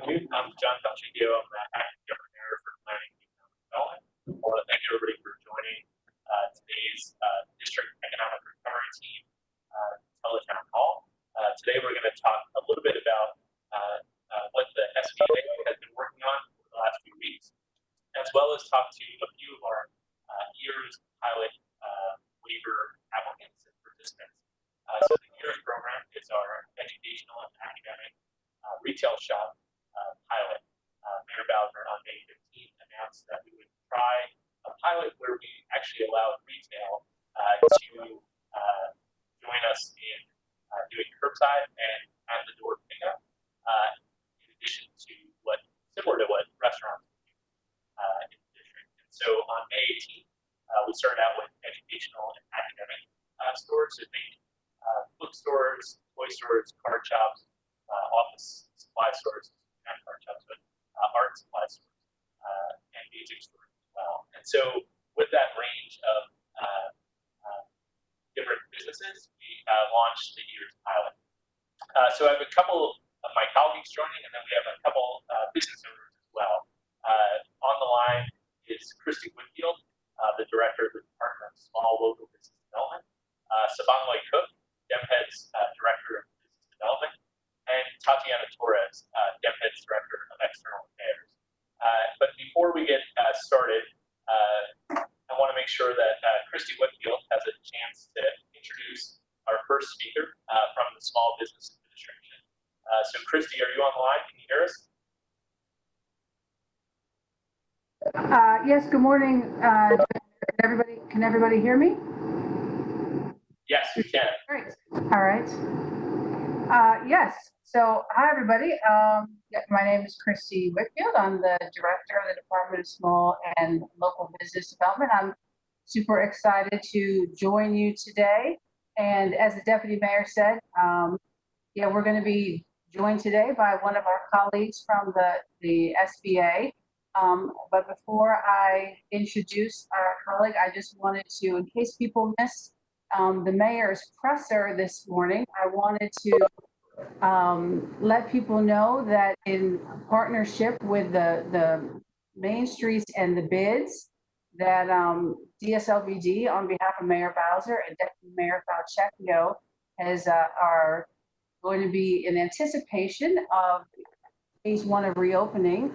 afternoon. I'm John Pacheco. I'm the acting governor for planning and economic development. I want to thank everybody for joining today's district economic recovery team, TeleTownhall. Today we're going to talk a little bit about what the SBA has been working on over the last few weeks, as well as talk to a few of our EARS pilot waiver applicants and participants. So the EARS program is our educational and academic retail shop pilot. Mayor Bowser on May 15th announced that we would try a pilot where we actually allowed retail to join us in doing curbside and at the door pickup, in addition to similar to what restaurants do in the district. And so on May 18th, we started out with educational and academic stores. So think bookstores, toy stores, card shops, office supply stores, not card shops, but art supply stores, and music stores as well. And so with that range of different businesses, we launched the EARS pilot. So I have a couple of my colleagues joining, and then we have a couple business owners as well. On the line is Christy Whitfield, the director of the Department of Small Local Business Development, Sabanway Cook, DMPED's director of business development, and Tatiana Torres, DMPED's director of external affairs. But before we get started, I want to make sure that Christy Whitfield has a chance to introduce our first speaker from the Small Business Administration. So Christy, are you on the line? Can you hear us? Yes, good morning. Can everybody hear me? Yes, we can. Great. All right. Yes. So hi, everybody. My name is Christy Whitfield. I'm the director of the Department of Small and Local Business Development. I'm super excited to join you today. And as the deputy mayor said, we're going to be joined today by one of our colleagues from the SBA. But before I introduce our colleague, I just wanted to, in case people missed the mayor's presser this morning, I wanted to let people know that in partnership with the Main Streets and the bids, that DSLBD on behalf of Mayor Bowser and Deputy Mayor Pacheco are going to be in anticipation of phase 1 of reopening.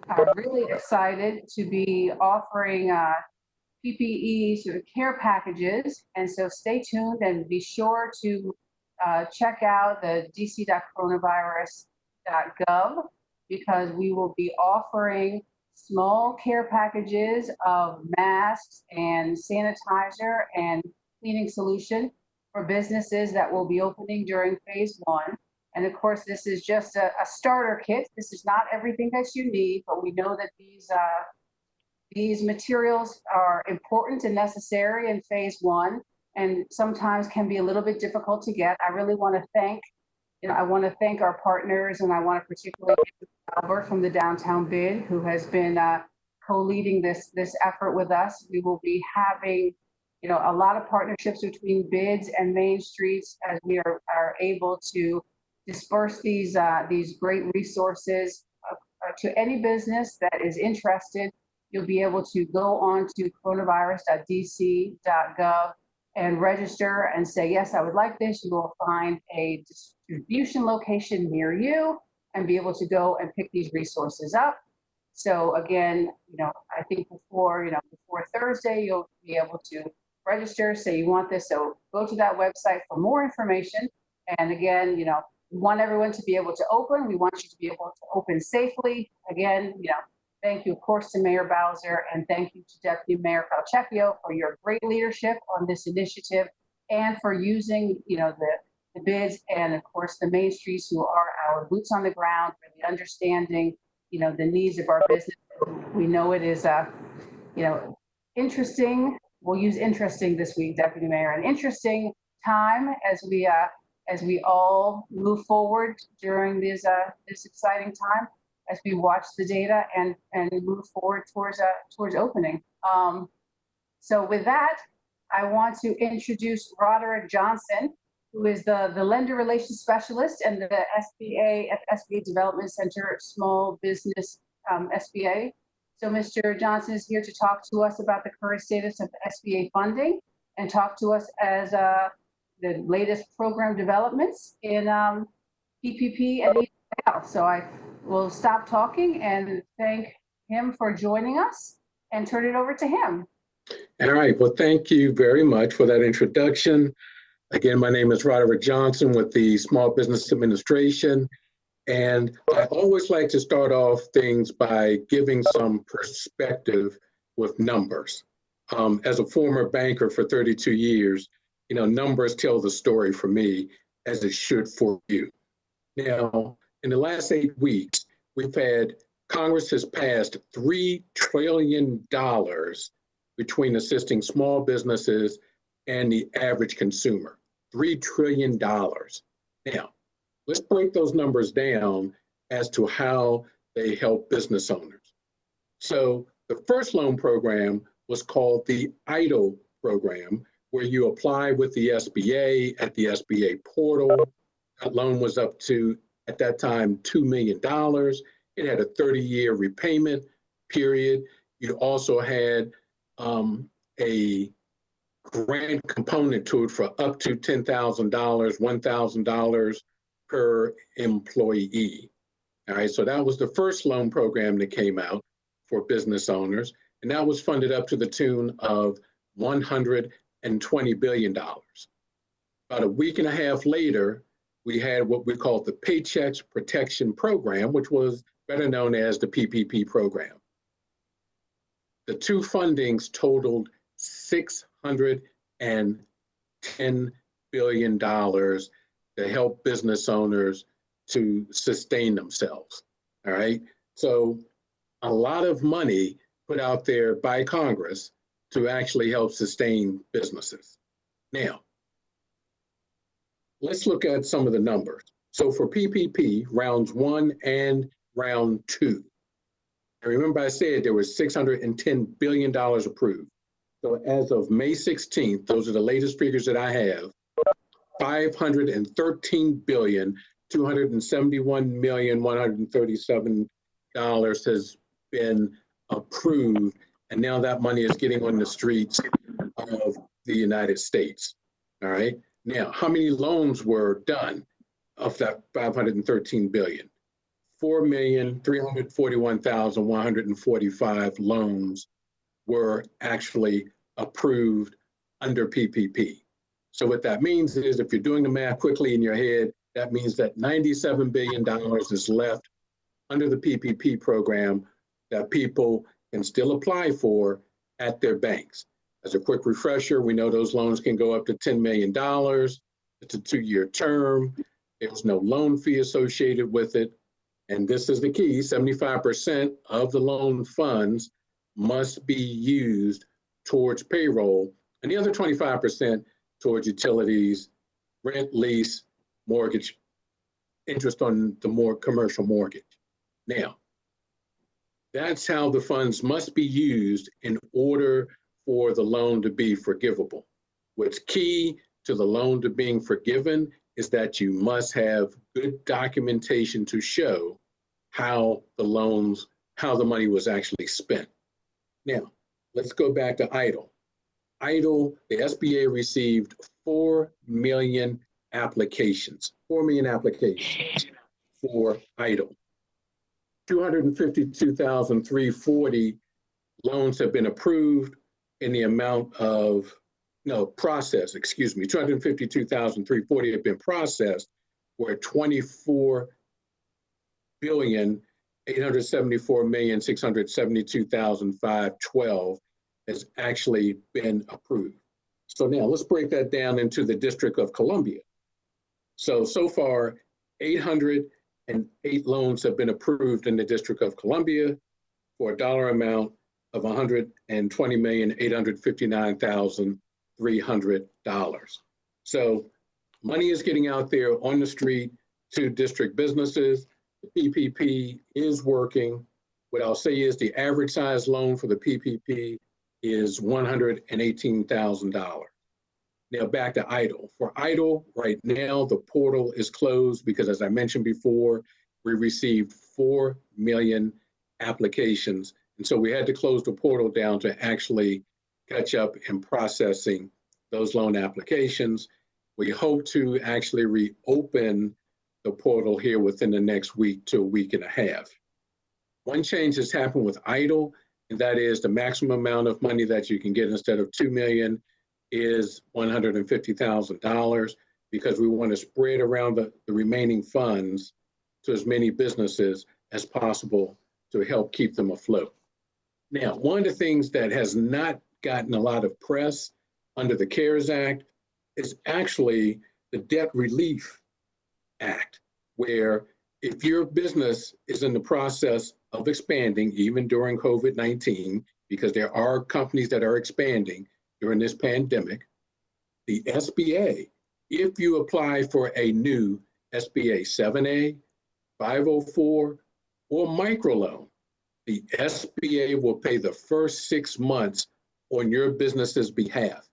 Are really excited to be offering PPE sort of care packages, and so stay tuned and be sure to check out the dc.coronavirus.gov, because we will be offering small care packages of masks and sanitizer and cleaning solution for businesses that will be opening during phase 1. And of course, this is just a starter kit. This is not everything that you need, but we know that these materials are important and necessary in phase 1, and sometimes can be a little bit difficult to get. I really want to thank, our partners, and I want to particularly thank Albert from the Downtown Bid, who has been co-leading this effort with us. We will be having, a lot of partnerships between bids and Main Streets as we are able to disperse these great resources to any business that is interested. You'll be able to go on to coronavirus.dc.gov and register and say, yes, I would like this. You will find a distribution location near you and be able to go and pick these resources up. So again, I think before Thursday, you'll be able to register, say you want this. So go to that website for more information. And again, we want everyone to be able to open. We want you to be able to open safely. Again, thank you, of course, to Mayor Bowser, and thank you to Deputy Mayor Pacheco for your great leadership on this initiative, and for using, the bids, and of course the Main Streets, who are our boots on the ground, really understanding, the needs of our business. We know it is, interesting. We'll use interesting this week, Deputy Mayor, an interesting time as we all move forward during this exciting time, as we watch the data and move forward towards opening. So with that, I want to introduce Roderick Johnson, who is the lender relations specialist and the SBA at SBA Development Center Small Business SBA. So Mr. Johnson is here to talk to us about the current status of the SBA funding and talk to us as the latest program developments in PPP and EIDL. So I will stop talking and thank him for joining us and turn it over to him. All right, well, thank you very much for that introduction. Again, my name is Roderick Johnson with the Small Business Administration. And I always like to start off things by giving some perspective with numbers. As a former banker for 32 years, numbers tell the story for me as it should for you. Now, in the last 8 weeks, Congress has passed $3 trillion between assisting small businesses and the average consumer. $3 trillion. Now, let's break those numbers down as to how they help business owners. So the first loan program was called the EIDL program, where you apply with the SBA at the SBA portal. That loan was up to, at that time, $2 million. It had a 30-year repayment period. You also had a grant component to it for up to $10,000, $1,000 per employee. All right, so that was the first loan program that came out for business owners, and that was funded up to the tune of $120 billion. About a week and a half later, we had what we called the Paycheck Protection Program, which was better known as the PPP program. The two fundings totaled $610 billion to help business owners to sustain themselves. All right. So a lot of money put out there by Congress to actually help sustain businesses. Now, let's look at some of the numbers. So for PPP, rounds 1 and round 2, and remember I said there was $610 billion approved. So as of May 16th, those are the latest figures that I have, $513,271,137 has been approved, and now that money is getting on the streets of the United States. All right. Now, how many loans were done of that 513 billion? 4,341,145 loans were actually approved under PPP. So what that means is, if you're doing the math quickly in your head, that means that $97 billion is left under the PPP program that people can still apply for at their banks. As a quick refresher, we know those loans can go up to $10 million. It's a 2-year term. There's no loan fee associated with it. And this is the key: 75% of the loan funds must be used towards payroll, and the other 25% towards utilities, rent, lease, mortgage, interest on the more commercial mortgage. Now, that's how the funds must be used in order for the loan to be forgivable. What's key to the loan to being forgiven is that you must have good documentation to show how the money was actually spent. Now, let's go back to EIDL. EIDL, the SBA received 4 million applications for EIDL. 252,340 loans have been approved in the amount of, 252,340 have been processed, where 24,874,672,512 has actually been approved. So now let's break that down into the District of Columbia. So far, 808 loans have been approved in the District of Columbia for a dollar amount of $120,859,300. So money is getting out there on the street to district businesses. The PPP is working. What I'll say is the average size loan for the PPP is $118,000. Now back to EIDL. For EIDL, right now, the portal is closed because, as I mentioned before, we received 4 million applications. And so we had to close the portal down to actually catch up in processing those loan applications. We hope to actually reopen the portal here within the next week to a week and a half. One change has happened with EIDL, and that is the maximum amount of money that you can get instead of $2 million is $150,000, because we want to spread around the remaining funds to as many businesses as possible to help keep them afloat. Now, one of the things that has not gotten a lot of press under the CARES Act is actually the Debt Relief Act, where if your business is in the process of expanding, even during COVID-19, because there are companies that are expanding during this pandemic, the SBA, if you apply for a new SBA 7A, 504, or microloan, the SBA will pay the first 6 months on your business's behalf.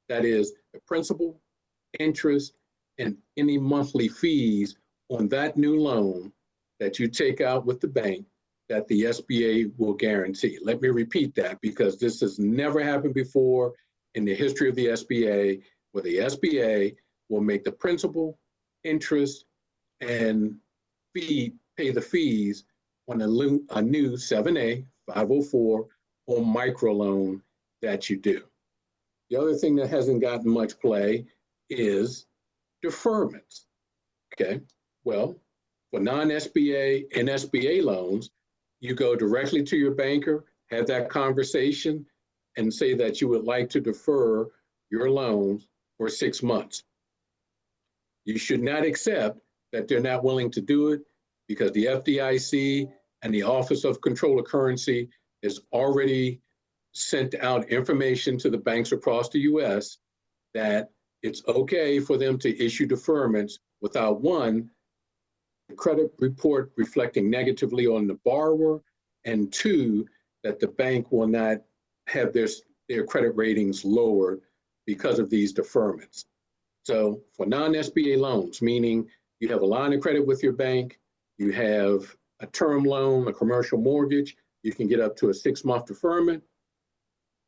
That is the principal, interest, and any monthly fees on that new loan that you take out with the bank that the SBA will guarantee. Let me repeat that, because this has never happened before in the history of the SBA, where the SBA will make the principal, interest, and pay the fees on a new 7A, 504, or microloan that you do. The other thing that hasn't gotten much play is deferments. Okay, well, for non-SBA and SBA loans, you go directly to your banker, have that conversation, and say that you would like to defer your loans for 6 months. You should not accept that they're not willing to do it, because the FDIC and the Office of Control of Currency has already sent out information to the banks across the US that it's okay for them to issue deferments without, one, the credit report reflecting negatively on the borrower, and two, that the bank will not have their credit ratings lowered because of these deferments. So for non-SBA loans, meaning you have a line of credit with your bank, you have a term loan, a commercial mortgage, you can get up to a 6-month deferment.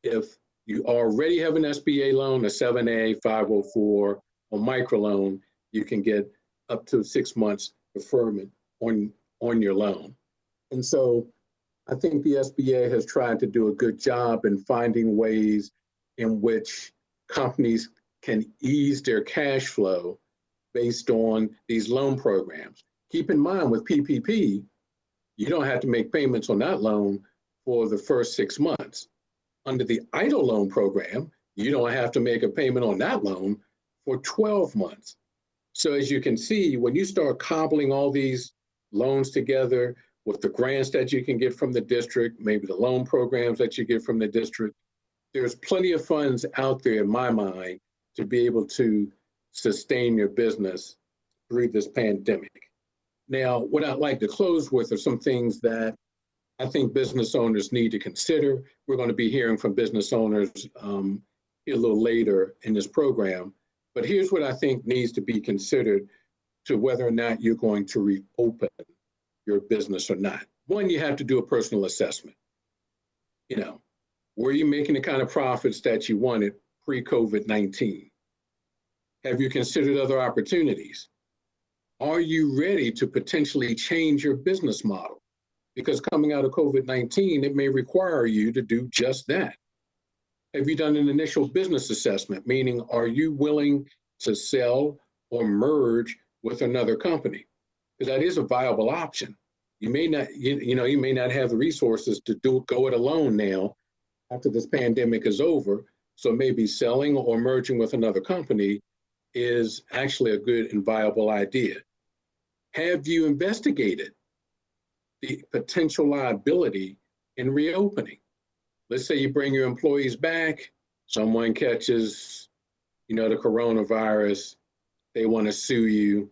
If you already have an SBA loan, a 7A, 504, or microloan, you can get up to 6 months deferment on your loan. And so I think the SBA has tried to do a good job in finding ways in which companies can ease their cash flow based on these loan programs. Keep in mind, with PPP, you don't have to make payments on that loan for the first 6 months. Under the EIDL loan program, you don't have to make a payment on that loan for 12 months. So as you can see, when you start cobbling all these loans together with the grants that you can get from the district, maybe the loan programs that you get from the district, there's plenty of funds out there, in my mind, to be able to sustain your business through this pandemic. Now, what I'd like to close with are some things that I think business owners need to consider. We're going to be hearing from business owners a little later in this program, but here's what I think needs to be considered to whether or not you're going to reopen your business or not. One, you have to do a personal assessment. You know, were you making the kind of profits that you wanted pre-COVID-19? Have you considered other opportunities? Are you ready to potentially change your business model? Because coming out of COVID-19, it may require you to do just that. Have you done an initial business assessment? Meaning, are you willing to sell or merge with another company? Because that is a viable option. You may not, you may not have the resources to go it alone now after this pandemic is over. So maybe selling or merging with another company is actually a good and viable idea. Have you investigated the potential liability in reopening? Let's say you bring your employees back, someone catches, the coronavirus, they want to sue you.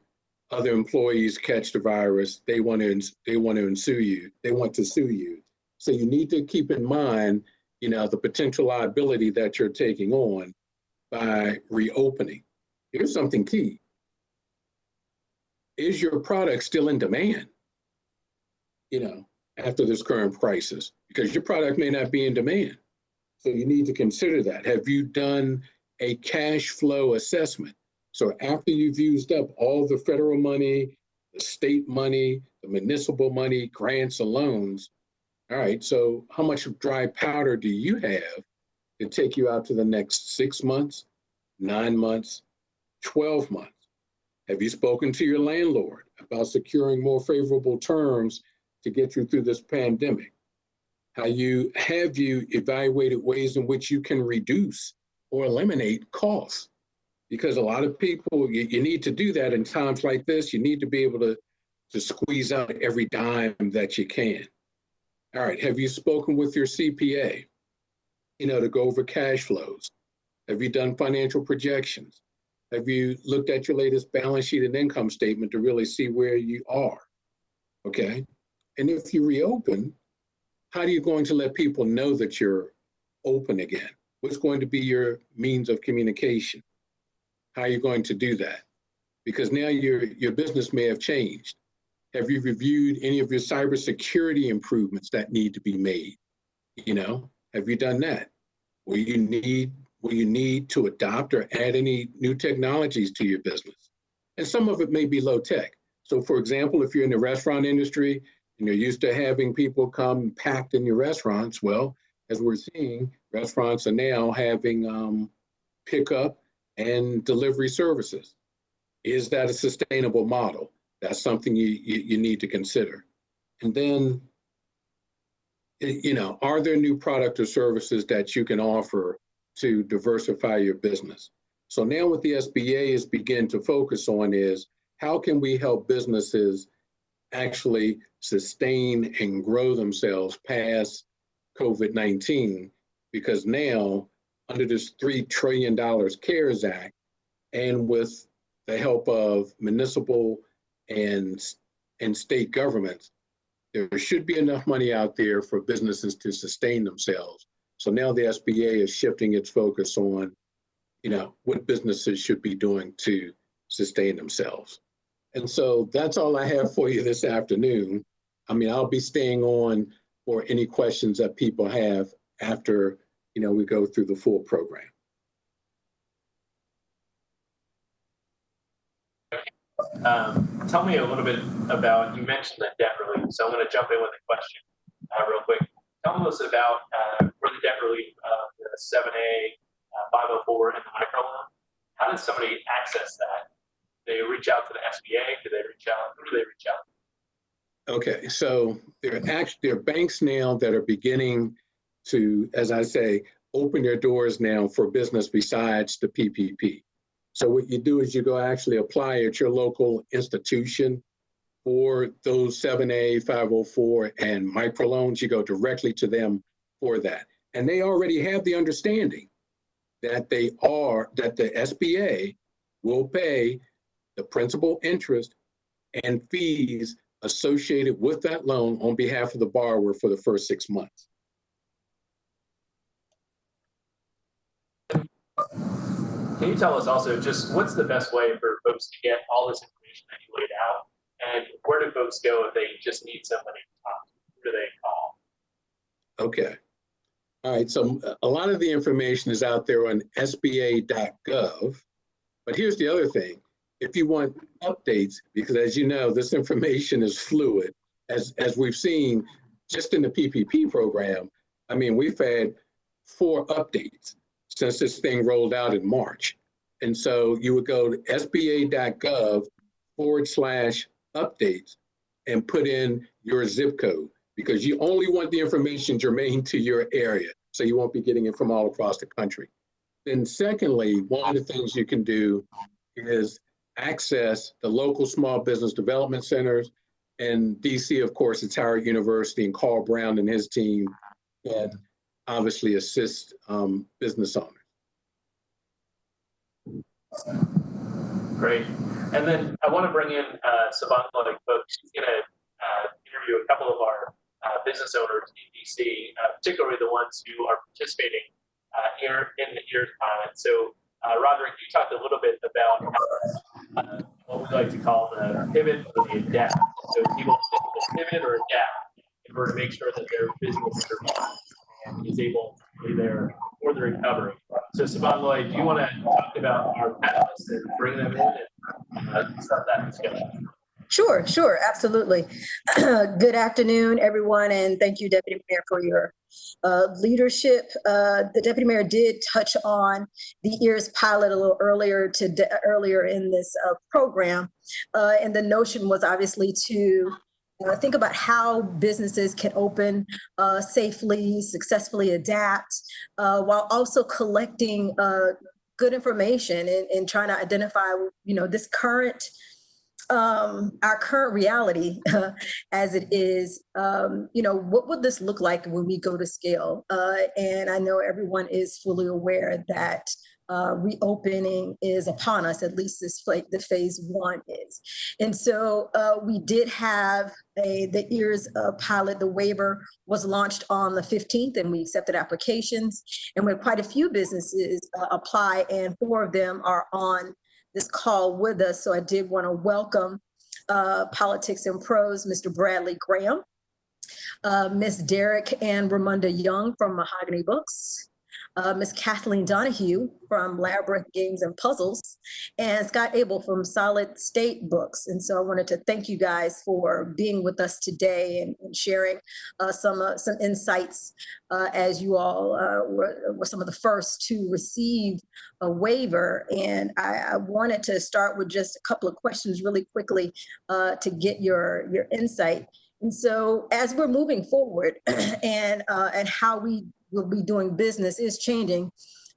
Other employees catch the virus, they want to sue you. So you need to keep in mind, the potential liability that you're taking on by reopening. Here's something key. Is your product still in demand, after this current crisis? Because your product may not be in demand. So you need to consider that. Have you done a cash flow assessment? So after you've used up all the federal money, the state money, the municipal money, grants and loans, all right, so how much dry powder do you have to take you out to the next 6 months, 9 months, 12 months? Have you spoken to your landlord about securing more favorable terms to get you through this pandemic? Have you evaluated ways in which you can reduce or eliminate costs? Because a lot of people, you need to do that in times like this. You need to be able to squeeze out every dime that you can. All right, have you spoken with your CPA, to go over cash flows? Have you done financial projections? Have you looked at your latest balance sheet and income statement to really see where you are? Okay, and if you reopen, how are you going to let people know that you're open again? What's going to be your means of communication? How are you going to do that? Because now your business may have changed. Have you reviewed any of your cybersecurity improvements that need to be made? Have you done that? Will you need to adopt or add any new technologies to your business? And some of it may be low tech. So for example, if you're in the restaurant industry and you're used to having people come packed in your restaurants, well, as we're seeing, restaurants are now having pickup and delivery services. Is that a sustainable model? That's something you need to consider. And then, are there new product or services that you can offer to diversify your business? So now what the SBA is beginning to focus on is how can we help businesses actually sustain and grow themselves past COVID-19? Because now, under this $3 trillion CARES Act, and with the help of municipal and state governments, there should be enough money out there for businesses to sustain themselves. So now the SBA is shifting its focus on, what businesses should be doing to sustain themselves. And so that's all I have for you this afternoon. I'll be staying on for any questions that people have after, we go through the full program. Tell me a little bit about, you mentioned the debt relief, so I'm going to jump in with a question real quick. Tell us about for the debt relief, the 7A, 504, and the microloan. How does somebody access that? They reach out to the SBA? Do they reach out? Who do they reach out to? Okay, so there are banks now that are beginning to, as I say, open their doors now for business besides the PPP. So what you do is you go actually apply at your local institution for those 7A, 504, and microloans. You go directly to them for that. And they already have the understanding that the SBA will pay the principal, interest, and fees associated with that loan on behalf of the borrower for the first 6 months. Can you tell us also just what's the best way for folks to get all this information that you laid out? And where do folks go if they just need somebody to talk to? Who do they call? Okay. All right. So a lot of the information is out there on SBA.gov. But here's the other thing. If you want updates, because as you know, this information is fluid, as we've seen just in the PPP program. We've had 4 updates since this thing rolled out in March. And so you would go to SBA.gov/updates and put in your zip code, because you only want the information germane to your area. So you won't be getting it from all across the country. Then secondly, one of the things you can do is access the local small business development centers. And DC, of course, it's Howard University, and Carl Brown and his team that obviously assist business owners. Great. And then I want to bring in Saban Like folks. She's going to interview a couple of our business owners in DC, particularly the ones who are participating here in the EARS pilot. So Roderick, you talked a little bit about what we like to call the pivot or the adapt. So people pivot or adapt in order to make sure that their business survives and is able to be there for the recovery. So Siobhan Lloyd, do you want to talk about our panelists and bring them in and start that discussion? Sure, absolutely. Good afternoon, everyone, and thank you, Deputy Mayor, for your leadership. The Deputy Mayor did touch on the EARS pilot a little earlier in this program, and the notion was obviously to think about how businesses can open safely, successfully adapt, while also collecting good information and trying to identify, this current our current reality as it is, what would this look like when we go to scale? And I know everyone is fully aware that reopening is upon us, at least the phase one is. And so we did have the EARS pilot. The waiver was launched on the 15th, and we accepted applications. And we had quite a few businesses apply, and 4 of them are on this call with us. So I did want to welcome Politics and Prose, Mr. Bradley Graham, Ms. Derek and Ramunda Young from Mahogany Books, Ms. Kathleen Donahue from Labyrinth Games and Puzzles, and Scott Abel from Solid State Books. And so I wanted to thank you guys for being with us today and sharing some insights, as you all were some of the first to receive a waiver. And I wanted to start with just a couple of questions really quickly to get your insight. And so as we're moving forward and how we will be doing business is changing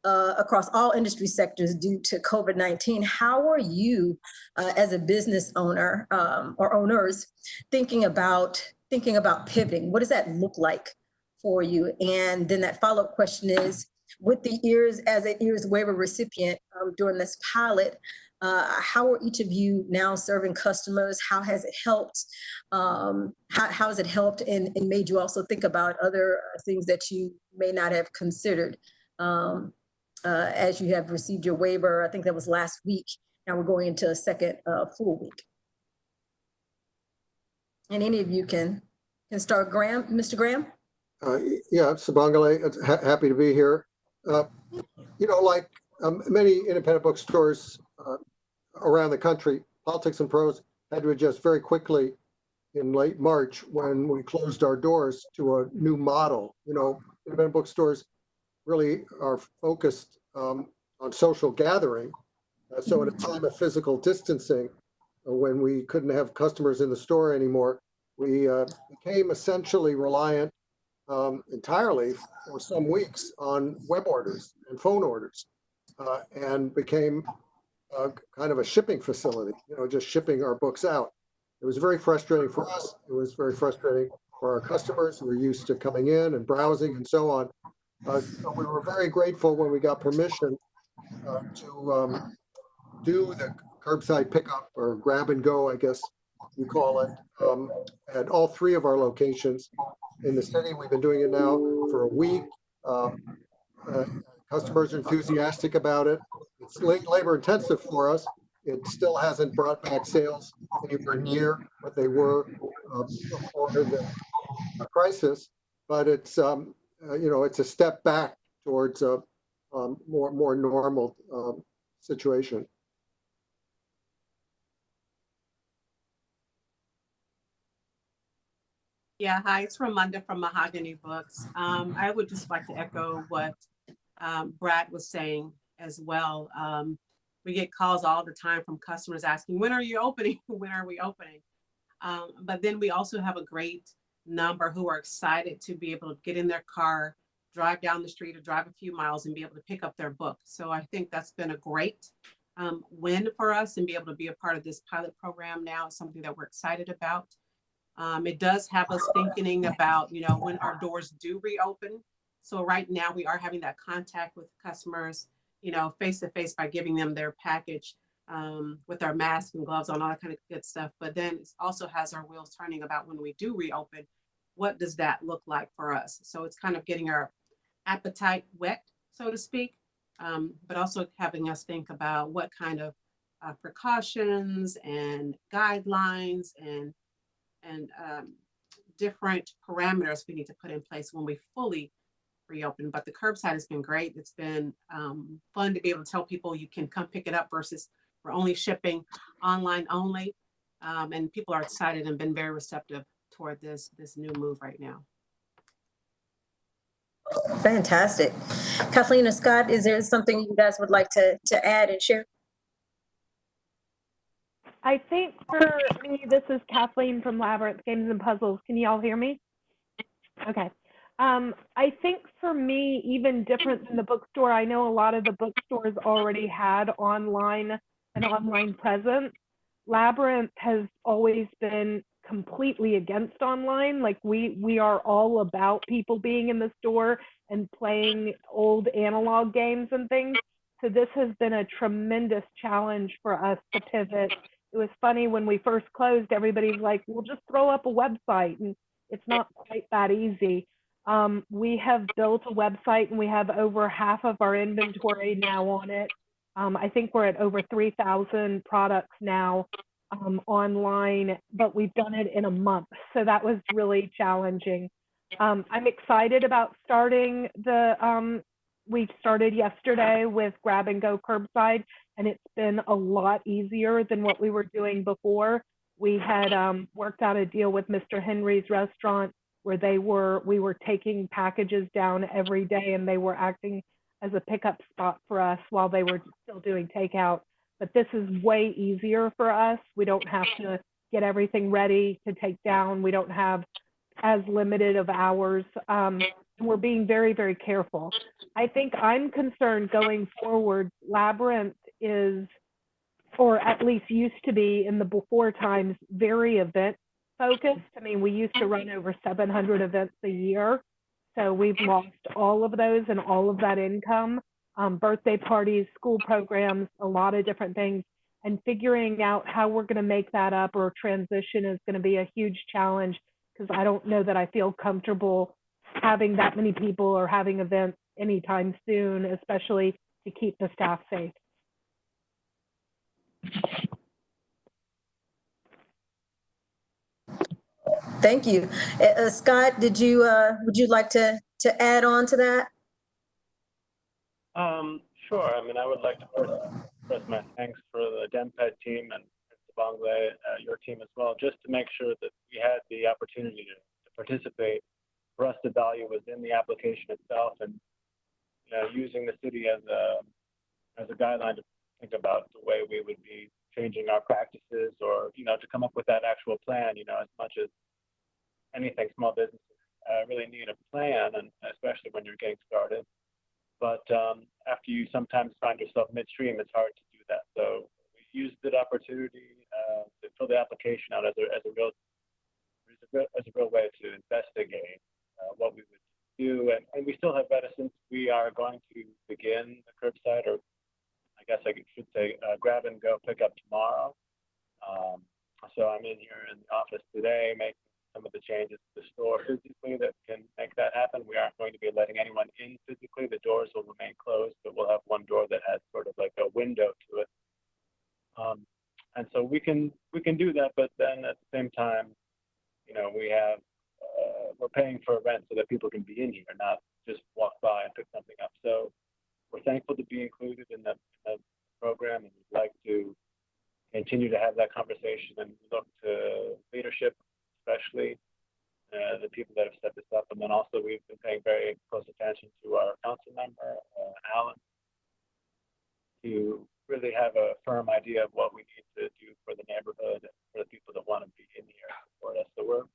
across all industry sectors due to COVID-19. How are you as a business owner or owners thinking about pivoting? What does that look like for you? And then that follow-up question is, with the EARS as an EARS waiver recipient during this pilot, how are each of you now serving customers? How has it helped? How has it helped and made you also think about other things that you may not have considered as you have received your waiver? I think that was last week. Now we're going into a second full week. And any of you can start. Graham, Mr. Graham? Yeah, Sabangale, happy to be here. Like many independent bookstores around the country, Politics and Prose had to adjust very quickly in late March when we closed our doors to a new model. Independent bookstores really are focused on social gathering. So at a time of physical distancing, when we couldn't have customers in the store anymore, we became essentially reliant entirely for some weeks on web orders and phone orders, and became kind of a shipping facility, just shipping our books out. It was very frustrating for us. It was very frustrating for our customers who were used to coming in and browsing and so on. So we were very grateful when we got permission to do the curbside pickup, or grab and go, I guess you call it, at all 3 of our locations in the city. We've been doing it now for a week. Customers are enthusiastic about it. It's labor intensive for us. It still hasn't brought back sales anywhere near what they were before the crisis, but it's it's a step back towards a more normal situation. Yeah, hi, it's Ramunda from Mahogany Books. I would just like to echo what Brad was saying as well. We get calls all the time from customers asking, when are you opening? When are we opening? But then we also have a great number who are excited to be able to get in their car, drive down the street or drive a few miles and be able to pick up their book. So I think that's been a great win for us, and be able to be a part of this pilot program now is something that we're excited about. It does have us thinking about, when our doors do reopen. So right now we are having that contact with customers, face to face, by giving them their package with our masks and gloves on, all that kind of good stuff. But then it also has our wheels turning about when we do reopen, what does that look like for us? So it's kind of getting our appetite wet, so to speak. but also having us think about what kind of precautions and guidelines and different parameters we need to put in place when we fully reopen. But the curbside has been great. It's been fun to be able to tell people you can come pick it up versus we're only shipping online only. And people are excited and been very receptive toward this new move right now. Fantastic. Kathleen or Scott, is there something you guys would like to add and share? I think for me, this is Kathleen from Labyrinth Games and Puzzles. Can you all hear me? Okay. I think for me, even different than the bookstore, I know a lot of the bookstores already had an online presence. Labyrinth has always been completely against online. Like we are all about people being in the store and playing old analog games and things. So this has been a tremendous challenge for us to pivot. It was funny when we first closed, everybody's like, we'll just throw up a website, and it's not quite that easy. We have built a website and we have over half of our inventory now on it. I think we're at over 3,000 products now online, but we've done it in a month. So that was really challenging. I'm excited about starting we started yesterday with grab and go curbside, and it's been a lot easier than what we were doing before. We had worked out a deal with Mr. Henry's restaurant where we were taking packages down every day, and they were acting as a pickup spot for us while they were still doing takeout. But this is way easier for us. We don't have to get everything ready to take down. We don't have as limited of hours. We're being very, very careful. I think I'm concerned going forward. Labyrinth is, or at least used to be in the before times, very event focused. I mean, we used to run over 700 events a year. So we've lost all of those and all of that income, birthday parties, school programs, a lot of different things. And figuring out how we're going to make that up or transition is going to be a huge challenge, because I don't know that I feel comfortable having that many people or having events anytime soon, especially to keep the staff safe. Thank you. Scott, would you like to add on to that? Sure. I mean, I would like to first express my thanks for the DMPED team and Bangladesh, your team as well, just to make sure that we had the opportunity to participate. For us, the value was in the application itself, and using the city as a guideline to think about the way we would be changing our practices, or to come up with that actual plan. As much as anything, small businesses really need a plan, and especially when you're getting started. But after you sometimes find yourself midstream, it's hard to do that. So we used the opportunity to fill the application out as a real way to investigate what we would do. And we still have reticence. We are going to begin the curbside, or I guess I should say grab and go pickup tomorrow. So I'm in here in the office today making some of the changes to the store physically that can make that happen. We aren't going to be letting anyone in physically. The doors will remain closed, but we'll have one door that has sort of like a window to it. And so we can do that, but then at the same time, we're paying for rent so that people can be in here, not just walk by and pick something up. So we're thankful to be included in the program, and we'd like to continue to have that conversation and look to leadership, especially the people that have set this up. And then also we've been paying very close attention to our council member, Alan, to really have a firm idea of what we need to do for the neighborhood and for the people that want to be in here to support us. So we're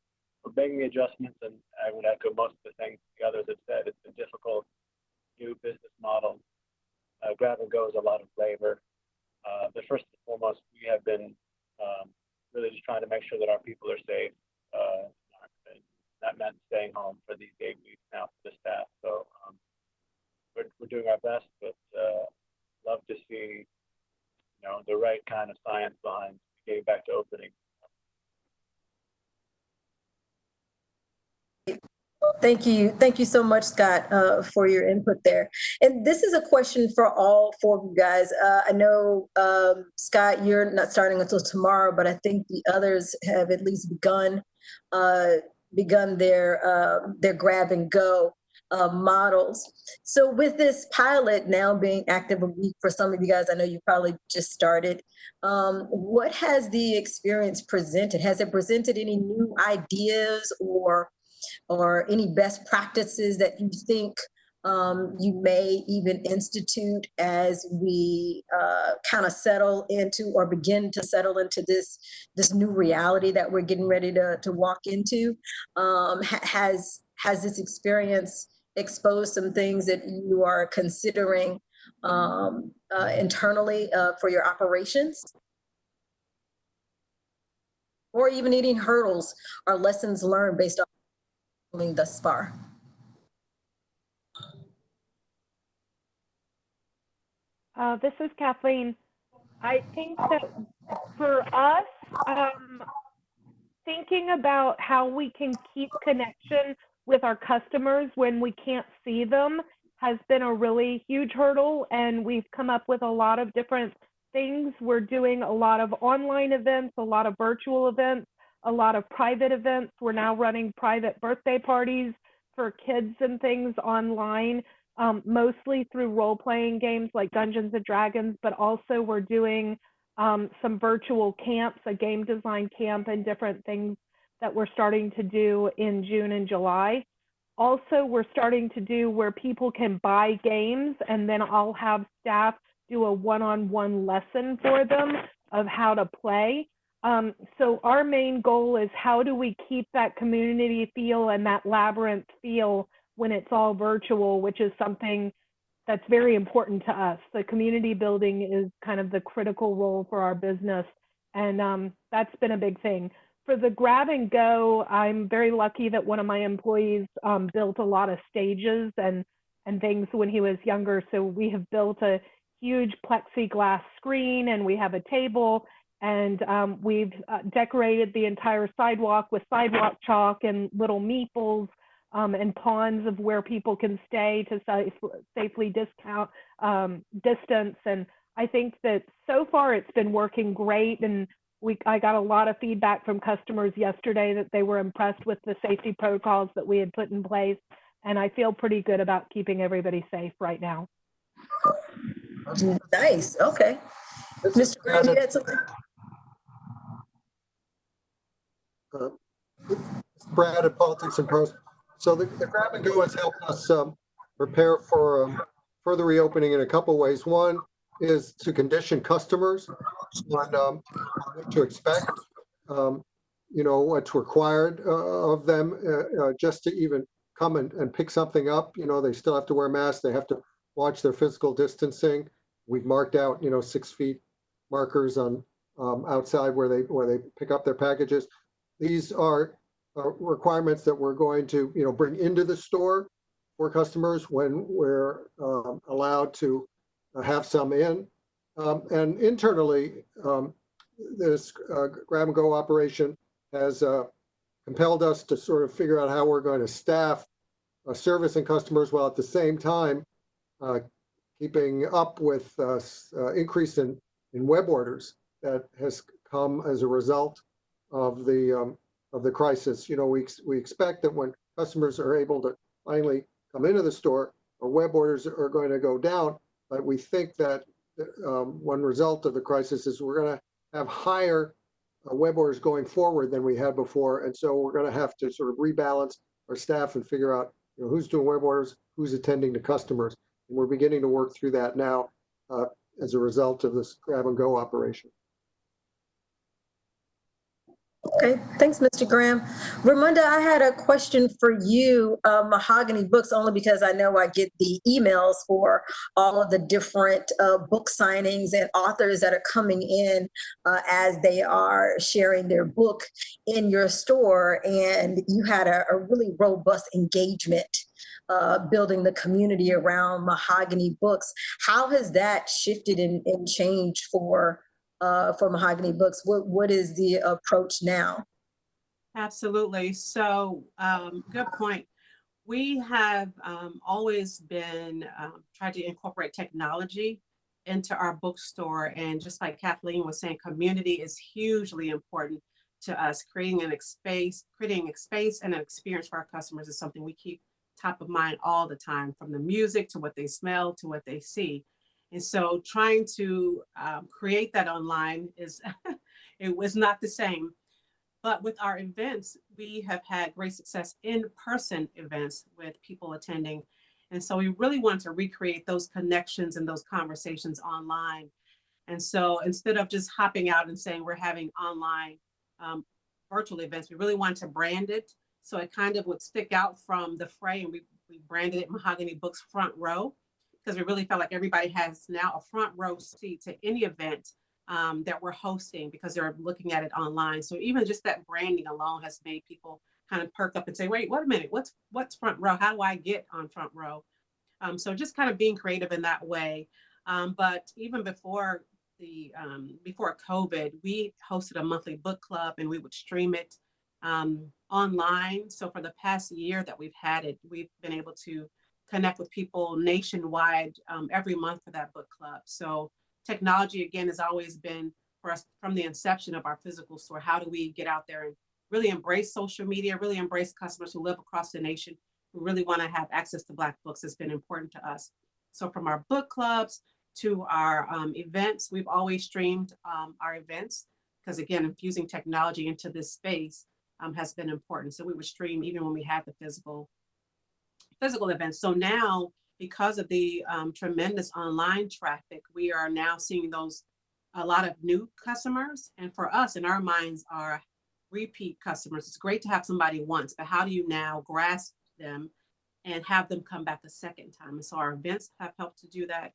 making the adjustments, and I would echo most of the things the others have said. It's a difficult new business model. Grab and go is a lot of labor. But first and foremost, we have been really just trying to make sure that our people are safe. That meant staying home for these 8 weeks now for the staff. So we're doing our best, but love to see the right kind of science behind getting back to opening. Thank you so much, Scott, for your input there. And this is a question for all four of you guys. I know, Scott, you're not starting until tomorrow, but I think the others have at least begun their grab and go models. So with this pilot now being active a week for some of you guys, I know you probably just started. What has the experience presented? Has it presented any new ideas or any best practices that you think you may even institute as we kind of settle into or begin to settle into this new reality that we're getting ready to walk into? Has this experience exposed some things that you are considering internally for your operations? Or even any hurdles or lessons learned based on thus far? This is Kathleen. I think that for us, thinking about how we can keep connection with our customers when we can't see them has been a really huge hurdle, and we've come up with a lot of different things. We're doing a lot of online events, a lot of virtual events, a lot of private events. We're now running private birthday parties for kids and things online, mostly through role-playing games like Dungeons and Dragons, but also we're doing some virtual camps, a game design camp, and different things that we're starting to do in June and July. Also, we're starting to do where people can buy games, and then I'll have staff do a one-on-one lesson for them of how to play. So our main goal is how do we keep that community feel and that Labyrinth feel when it's all virtual, which is something that's very important to us. The community building is kind of the critical role for our business, and that's been a big thing. For the grab and go, I'm very lucky that one of my employees built a lot of stages and things when he was younger. So we have built a huge plexiglass screen, and we have a table, and we've decorated the entire sidewalk with sidewalk chalk and little meeples and ponds of where people can stay to safely distance. And I think that so far it's been working great. And I got a lot of feedback from customers yesterday that they were impressed with the safety protocols that we had put in place. And I feel pretty good about keeping everybody safe right now. Nice. Okay. Mr. Graham, you had something? Brad at Politics and Pros. So the grab and go has helped us prepare for further reopening in a couple ways. One is to condition customers on what to expect, what's required of them just to even come and pick something up. They still have to wear masks. They have to watch their physical distancing. We've marked out, 6 feet markers on outside where they pick up their packages. These are requirements that we're going to, bring into the store for customers when we're allowed to have some in. And internally, this grab and go operation has compelled us to sort of figure out how we're going to staff servicing customers while at the same time keeping up with increase in web orders that has come as a result of the crisis. We expect that when customers are able to finally come into the store, our web orders are going to go down. But we think that one result of the crisis is we're going to have higher web orders going forward than we had before. And so we're going to have to sort of rebalance our staff and figure out who's doing web orders, who's attending to customers. And we're beginning to work through that now as a result of this grab and go operation. Okay, thanks, Mr. Graham. Ramonda, I had a question for you, Mahogany Books, only because I know I get the emails for all of the different book signings and authors that are coming in as they are sharing their book in your store. And you had a really robust engagement building the community around Mahogany Books. How has that shifted and changed for Mahogany Books? What is the approach now? Absolutely. So good point. We have always been trying to incorporate technology into our bookstore. And just like Kathleen was saying, community is hugely important to us. Creating a space and an experience for our customers is something we keep top of mind all the time, from the music to what they smell to what they see. And so trying to create that online is, it was not the same. But with our events, we have had great success in-person events with people attending. And so we really want to recreate those connections and those conversations online. And so instead of just hopping out and saying we're having online virtual events, we really want to brand it so it kind of would stick out from the fray. And we branded it Mahogany Books Front Row, because we really felt like everybody has now a front row seat to any event that we're hosting, because they're looking at it online. So even just that branding alone has made people kind of perk up and say, wait a minute, what's front row? How do I get on front row? So just kind of being creative in that way. But even before before COVID, we hosted a monthly book club and we would stream it online. So for the past year that we've had it, we've been able to connect with people nationwide every month for that book club. So technology, again, has always been for us from the inception of our physical store. How do we get out there and really embrace social media, really embrace customers who live across the nation, who really want to have access to Black books? Has been important to us. So from our book clubs to our events, we've always streamed our events, because again, infusing technology into this space has been important. So we would stream even when we had the physical events. So now, because of the tremendous online traffic, we are now seeing a lot of new customers. And for us, in our minds, are repeat customers. It's great to have somebody once, but how do you now grasp them and have them come back a second time? And so our events have helped to do that.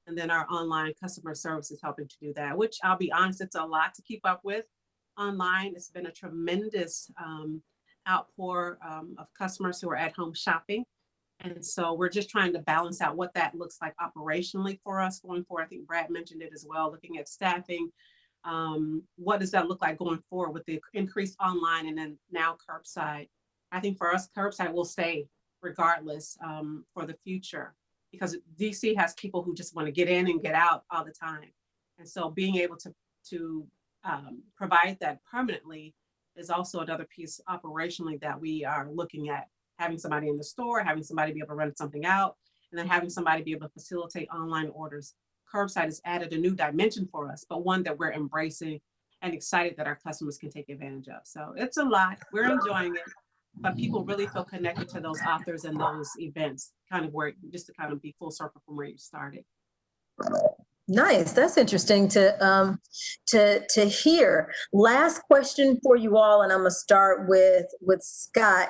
And then our online customer service is helping to do that, which I'll be honest, it's a lot to keep up with online. It's been a tremendous outpour of customers who are at home shopping. And so we're just trying to balance out what that looks like operationally for us going forward. I think Brad mentioned it as well, looking at staffing. What does that look like going forward with the increased online and then now curbside? I think for us, curbside will stay regardless for the future, because DC has people who just want to get in and get out all the time. And so being able to provide that permanently is also another piece operationally that we are looking at. Having somebody in the store, having somebody be able to run something out, and then having somebody be able to facilitate online orders. Curbside has added a new dimension for us, but one that we're embracing and excited that our customers can take advantage of. So it's a lot, we're enjoying it, but people really feel connected to those authors and those events, kind of where, just to kind of be full circle from where you started. Nice. That's interesting to hear. Last question for you all, and I'm gonna start with Scott.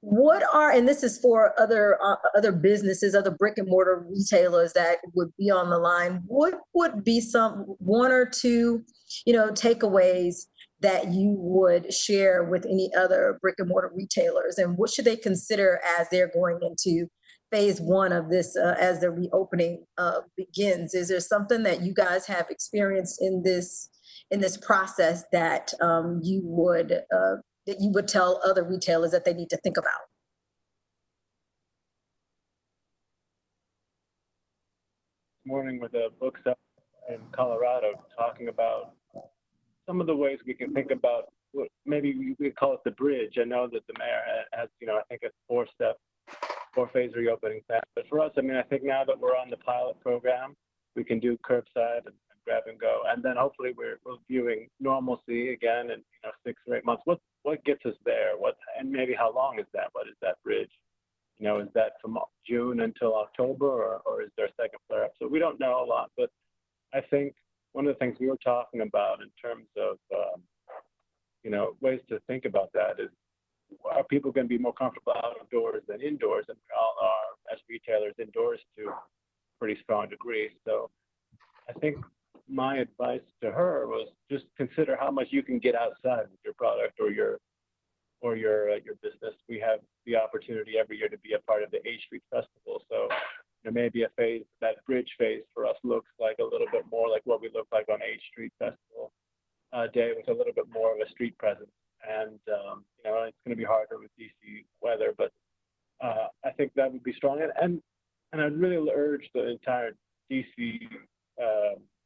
What are, and this is for other businesses, other brick and mortar retailers that would be on the line, what would be one or two, takeaways that you would share with any other brick and mortar retailers, and what should they consider as they're going into phase one of this, as the reopening begins? Is there something that you guys have experienced in this process that you would tell other retailers that they need to think about? This morning with a book sale in Colorado, talking about some of the ways we can think about what maybe we call it the bridge. I know that the mayor has, I think a four-phase reopening plan. But for us, I think now that we're on the pilot program, we can do curbside and grab and go, and then hopefully we're viewing normalcy again in 6 or 8 months. What gets us there? And maybe how long is that? What is that bridge? Is that from June until October, or is there a second flare up? So we don't know a lot, but I think one of the things we were talking about in terms of ways to think about that is, are people going to be more comfortable outdoors than indoors? And we all are, as retailers, indoors to a pretty strong degree. So I think my advice to her was just consider how much you can get outside with your product or your business. We have the opportunity every year to be a part of the H Street Festival. So maybe a phase, that bridge phase for us looks like a little bit more like what we look like on H Street Festival Day, with a little bit more of a street presence. and you know, it's going to be harder with DC weather, but I think that would be strong. And I'd really urge the entire DC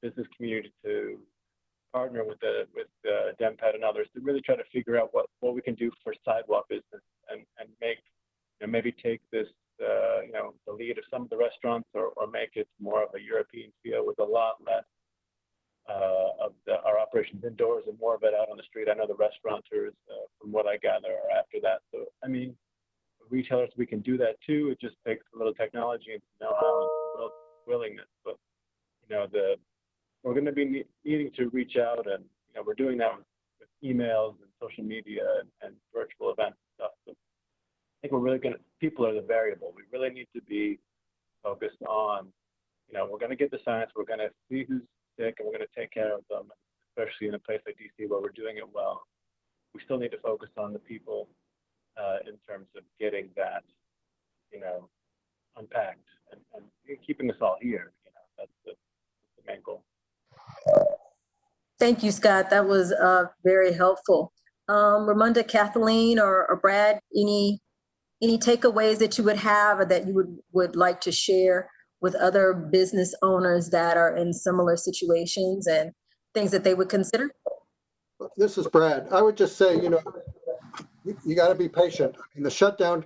business community to partner with DMPED and others to really try to figure out what we can do for sidewalk business and make, you know, maybe take this, you know, the lead of some of the restaurants or make it more of a European feel with a lot less of our operations indoors and more of it out on the street. I know the restaurateurs, from what I gather, are after that. So, I mean, retailers, we can do that too. It just takes a little technology and know-how and willingness. But, you know, we're going to be needing to reach out, and, you know, we're doing that with emails and social media and virtual events and stuff. So I think we're really people are the variable. We really need to be focused on, you know, we're going to get the science, we're going to see who's sick, and we're going to take care of them, especially in a place like DC where we're doing it well. We still need to focus on the people in terms of getting that, you know, unpacked and keeping us all here. You know, that's the main goal. Thank you, Scott. That was very helpful. Ramunda, Kathleen, or Brad, any takeaways that you would have or that you would like to share with other business owners that are in similar situations and things that they would consider? This is Brad. I would just say, you know, you got to be patient. I mean, the shutdown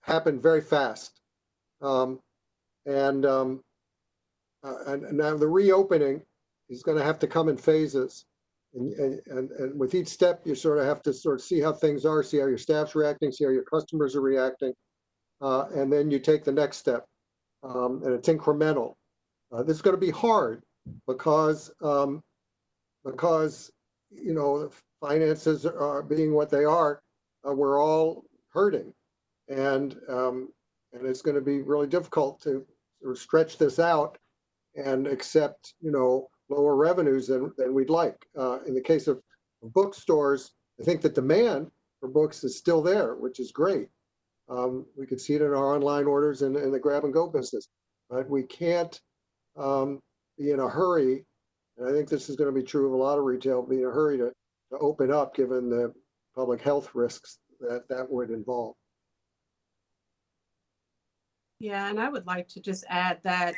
happened very fast. And now the reopening is going to have to come in phases. And with each step, you sort of have to sort of see how things are, see how your staff's reacting, see how your customers are reacting. And then you take the next step. And it's incremental. This is going to be hard because you know, finances are being what they are. We're all hurting, and it's going to be really difficult to sort of stretch this out and accept, you know, lower revenues than we'd like. In the case of bookstores, I think the demand for books is still there, which is great. We could see it in our online orders and in the grab and go business, but we can't be in a hurry. And I think this is going to be true of a lot of retail, be in a hurry to open up given the public health risks that would involve. Yeah, and I would like to just add that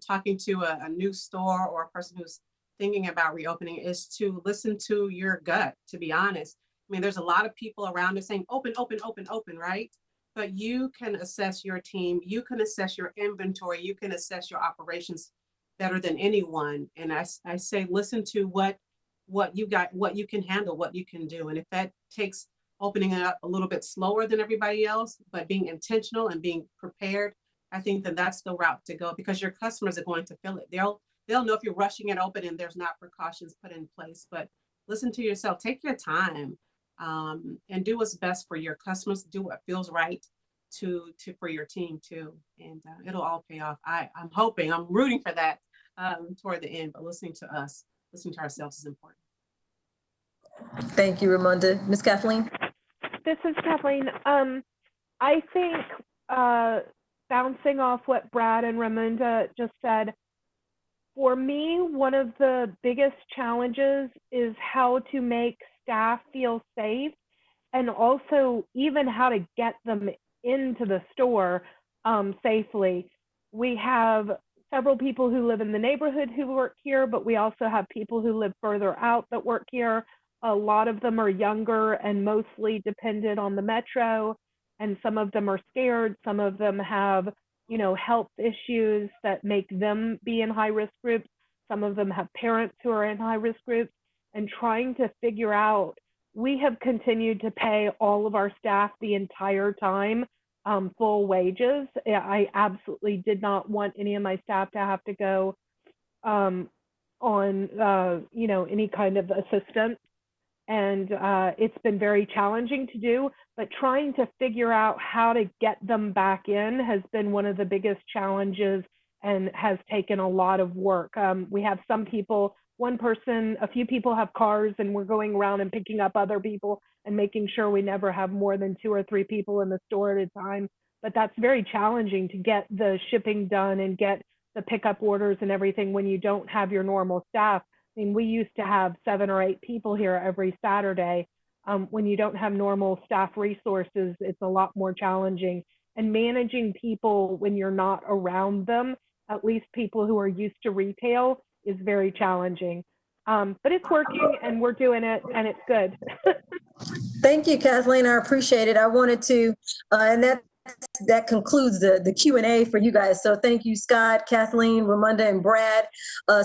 talking to a new store or a person who's thinking about reopening is to listen to your gut, to be honest. I mean, there's a lot of people around us saying open, open, open, open, right? But you can assess your team, you can assess your inventory, you can assess your operations better than anyone. And I say, listen to what you got, what you can handle, what you can do. And if that takes opening it up a little bit slower than everybody else, but being intentional and being prepared, I think that that's the route to go, because your customers are going to feel it. They'll know if you're rushing it open and there's not precautions put in place. But listen to yourself, take your time, and do what's best for your customers. Do what feels right for your team too, and it'll all pay off. I'm hoping, I'm rooting for that toward the end. But listening to ourselves is important. Thank you, Ramunda. Ms. Kathleen? This is Kathleen. I think bouncing off what Brad and Ramunda just said, for me, one of the biggest challenges is how to make staff feel safe, and also even how to get them into the store safely. We have several people who live in the neighborhood who work here, but we also have people who live further out that work here. A lot of them are younger and mostly dependent on the metro, and some of them are scared. Some of them have, health issues that make them be in high-risk groups. Some of them have parents who are in high-risk groups, and trying to figure out, we have continued to pay all of our staff the entire time full wages. I absolutely did not want any of my staff to have to go on, any kind of assistance. And it's been very challenging to do, but trying to figure out how to get them back in has been one of the biggest challenges and has taken a lot of work. We have some people, a few people have cars, and we're going around and picking up other people and making sure we never have more than 2 or 3 people in the store at a time. But that's very challenging to get the shipping done and get the pickup orders and everything when you don't have your normal staff. I mean, we used to have 7 or 8 people here every Saturday, When you don't have normal staff resources, it's a lot more challenging. And managing people when you're not around them, at least people who are used to retail, is very challenging. But it's working and we're doing it and it's good. Thank you, Kathleen. I appreciate it. I wanted to, and that concludes the Q&A for you guys. So thank you, Scott, Kathleen, Ramunda, and Brad,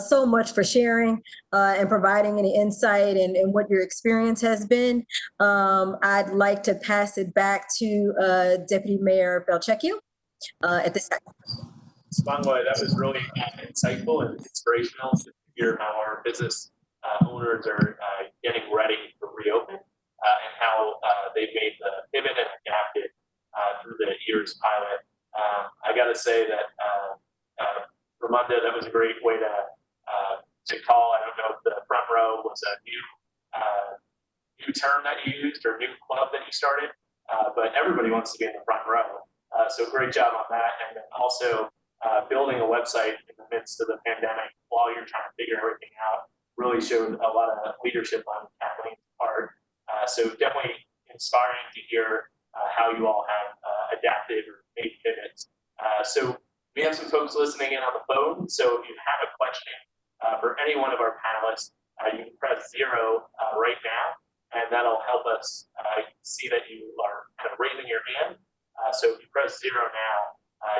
so much for sharing and providing any insight and what your experience has been. I'd like to pass it back to Deputy Mayor Belchecchio at this time. Spongeboy, that was really insightful and inspirational to hear how our business owners are getting ready to reopen and how they've made the pivot and adapted through the year's pilot. I got to say that Ramunda, that was a great way to call. I don't know if the front row was a new term that you used or new club that you started, but everybody wants to be in the front row. So great job on that, and then also building a website in the midst of the pandemic while you're trying to figure everything out really showed a lot of leadership on Kathleen's part. So definitely inspiring to hear how you all have adapted or made pivots. So we have some folks listening in on the phone. So if you have a question for any one of our panelists, you can press 0 right now, and that'll help us see that you are kind of raising your hand. So if you press 0 now,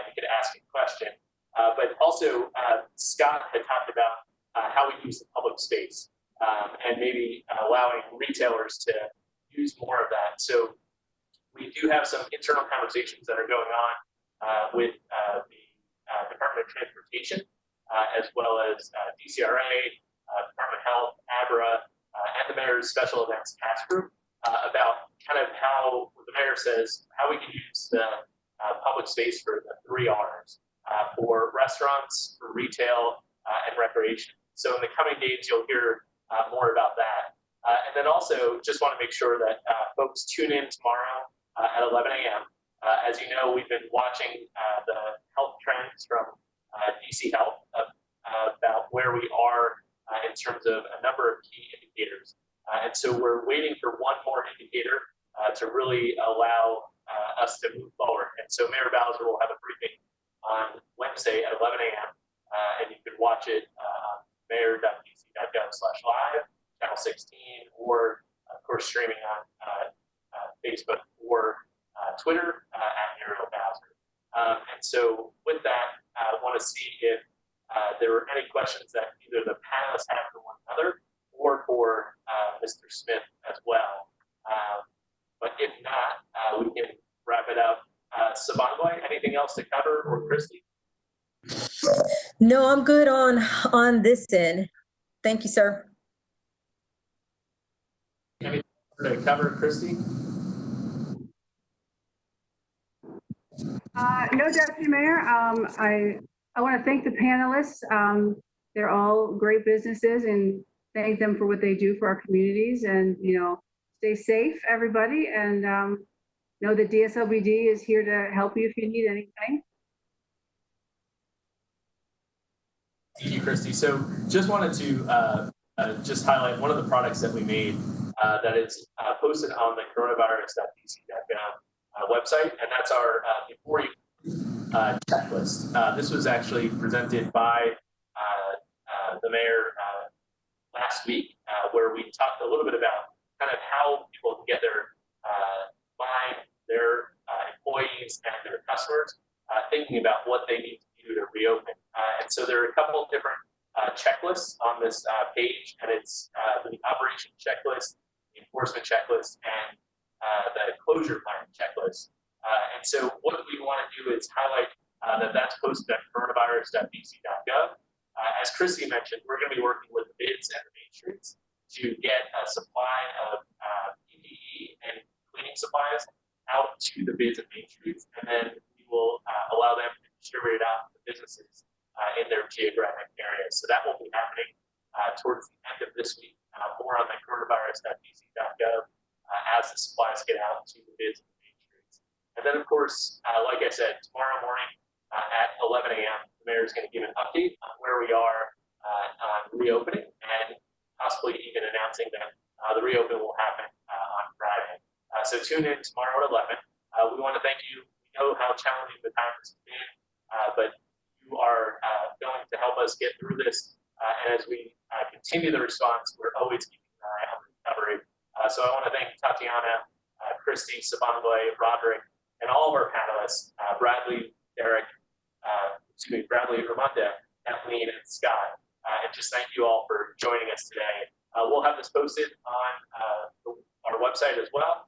you can ask a question. But also, Scott had talked about how we use the public space and maybe allowing retailers to use more of that. So we do have some internal conversations that are going on with the Department of Transportation, as well as DCRA, Department of Health, ABRA, and the Mayor's Special Events Task Group about kind of how the Mayor says how we can use the public space for the 3 R's for restaurants, for retail, and recreation. So in the coming days, you'll hear more about that. And then also just want to make sure that folks tune in tomorrow at 11 a.m. As you know, we've been watching the health trends from DC Health about where we are in terms of a number of key indicators. And so we're waiting for one more indicator to really allow us to move forward. And so Mayor Bowser will have a briefing on Wednesday at 11 a.m. And you can watch it on Mayor.dc.gov/live, channel 16, or of course streaming on Facebook or Twitter at Muriel Bowser. And so with that, I want to see if there are any questions that either the panelists have for one another or for Mr. Smith as well. But if not, we can wrap it up. Sabangway, anything else to cover, or Christy? No, I'm good on this end. Thank you, sir. Anything to cover, Christy? No, Deputy Mayor. I want to thank the panelists. They're all great businesses, and thank them for what they do for our communities. And stay safe, everybody, and know that DSLBD is here to help you if you need anything. Thank you, Christy. So just wanted to just highlight one of the products that we made that is posted on the coronavirus.dc.gov website, and that's our Before You checklist. This was actually presented by the mayor last week, where we talked a little bit about kind of how people can get their mind, their employees, and their customers thinking about what they need to do to reopen. And so there are a couple of different checklists on this page, and it's the operation checklist, the enforcement checklist, and the closure plan checklist. And so what we want to do is highlight that's posted at coronavirus.dc.gov. As Christy mentioned, we're going to be working with the bids and the main streets to get a supply of PPE and cleaning supplies out to the bids and main streets, and then we will allow them to distribute it out to businesses in their geographic areas. So that will be happening towards the end of this week, more on the coronavirus.dc.gov as the supplies get out to the bids and the main streets. And then, of course, like I said, tomorrow morning at 11 a.m., the mayor is going to give an update on where we are on reopening, and possibly even announcing that the reopen will happen on Friday. So tune in tomorrow at 11. We want to thank you. We know how challenging the time has been, but you are going to help us get through this. And as we continue the response, we're always keeping an eye on recovery. So I want to thank Tatiana, Christy, Sabangle, Roderick, and all of our panelists, Bradley, Derek, Bradley, Ramonda, Kathleen, and Scott. And just thank you all for joining us today. We'll have this posted on our website as well,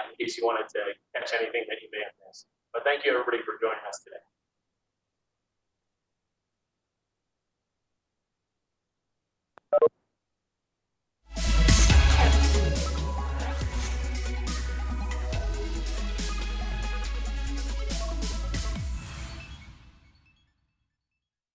in case you wanted to catch anything that you may have missed. But thank you, everybody, for joining us today.